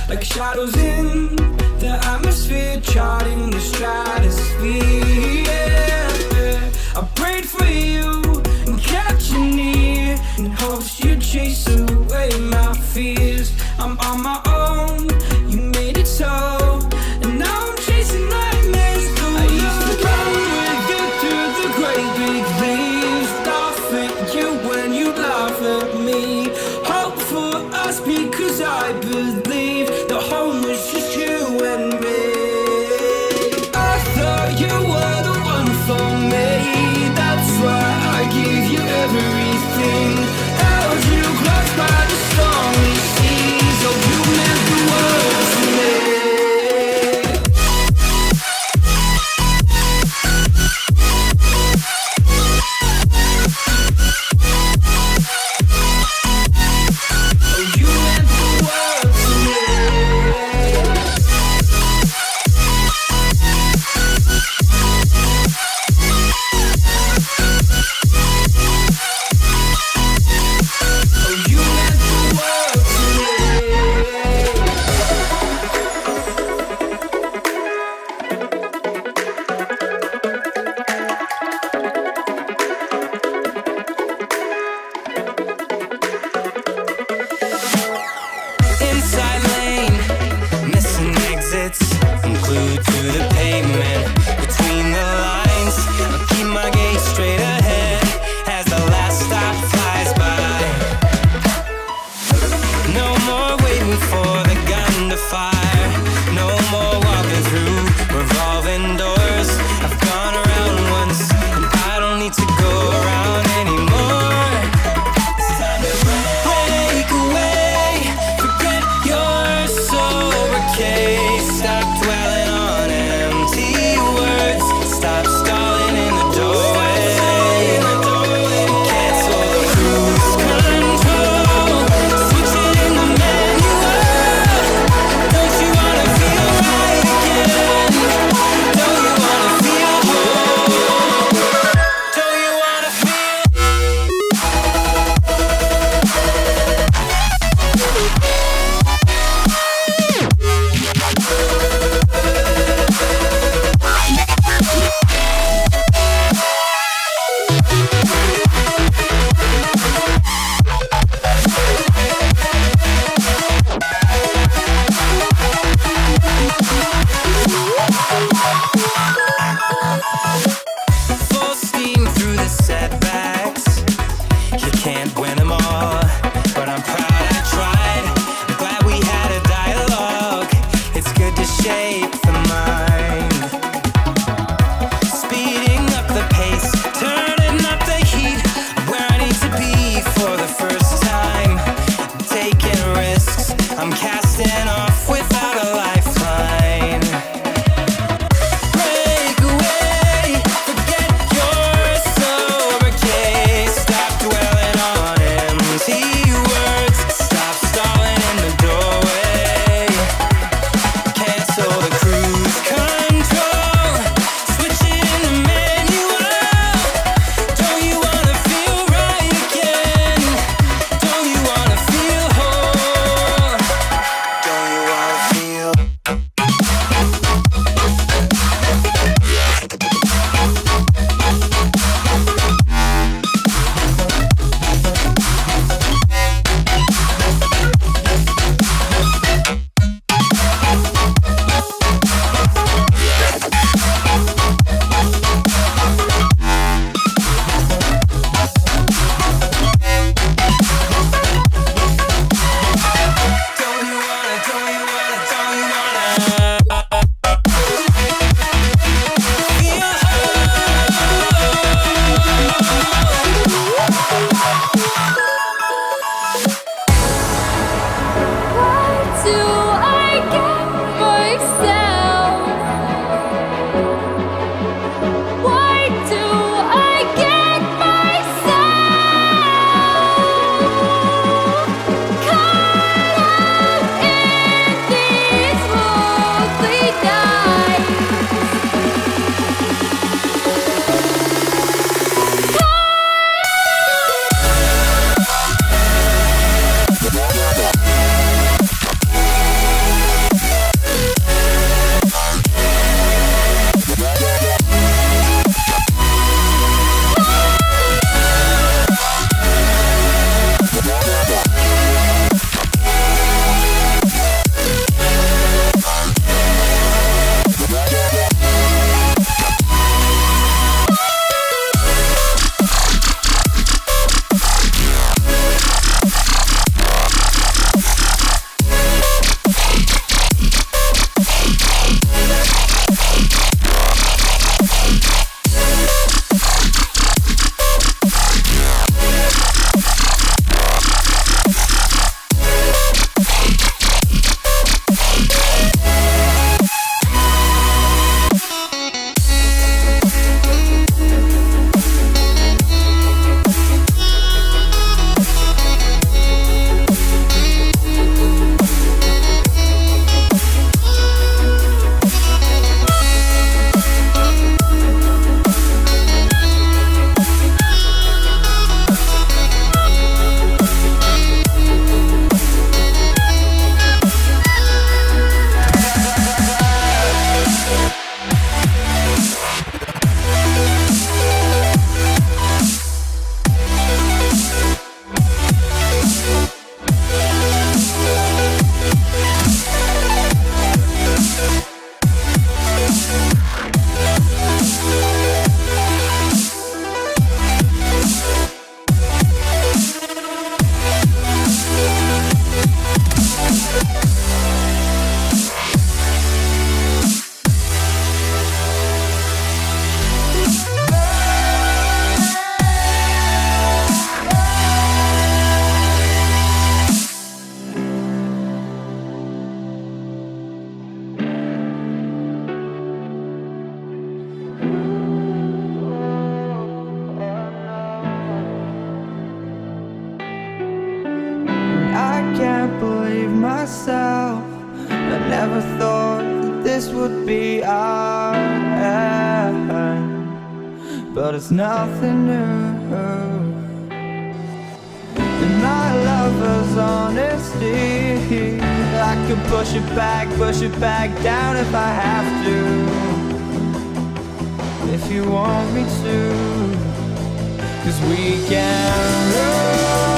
like shadows in the atmosphere, charting the stratosphere. Yeah. I prayed for you and kept you near in hopes you'd chase away my fears. I'm on my own, you made it so, and now I'm chasing nightmares. I used to run with you through the great big leaves, laugh at you when you laugh at me, hope for us because I believe the home was just you and me. I thought you were the one for me, that's why I gave you everything, held you close by the stormy seas. Oh, you meant the world to me. Stop dwelling on empty casting off without a lifeline. Break away, forget your sober case. Stop dwelling on empty words. Stop stalling in the doorway. Cancel the cruise control. Switching the manual. Don't you wanna feel right again? Don't you wanna feel whole? Don't you wanna feel? Don't you wanna, don't you wanna, don't you wanna feel Why do I get myself? Why do I get myself caught up in these lonely nights? I can't believe myself. I never thought that this would be our end, but it's nothing new. And my lover's honesty, I could push it back down if I have to. If you want me to, 'cause we can run.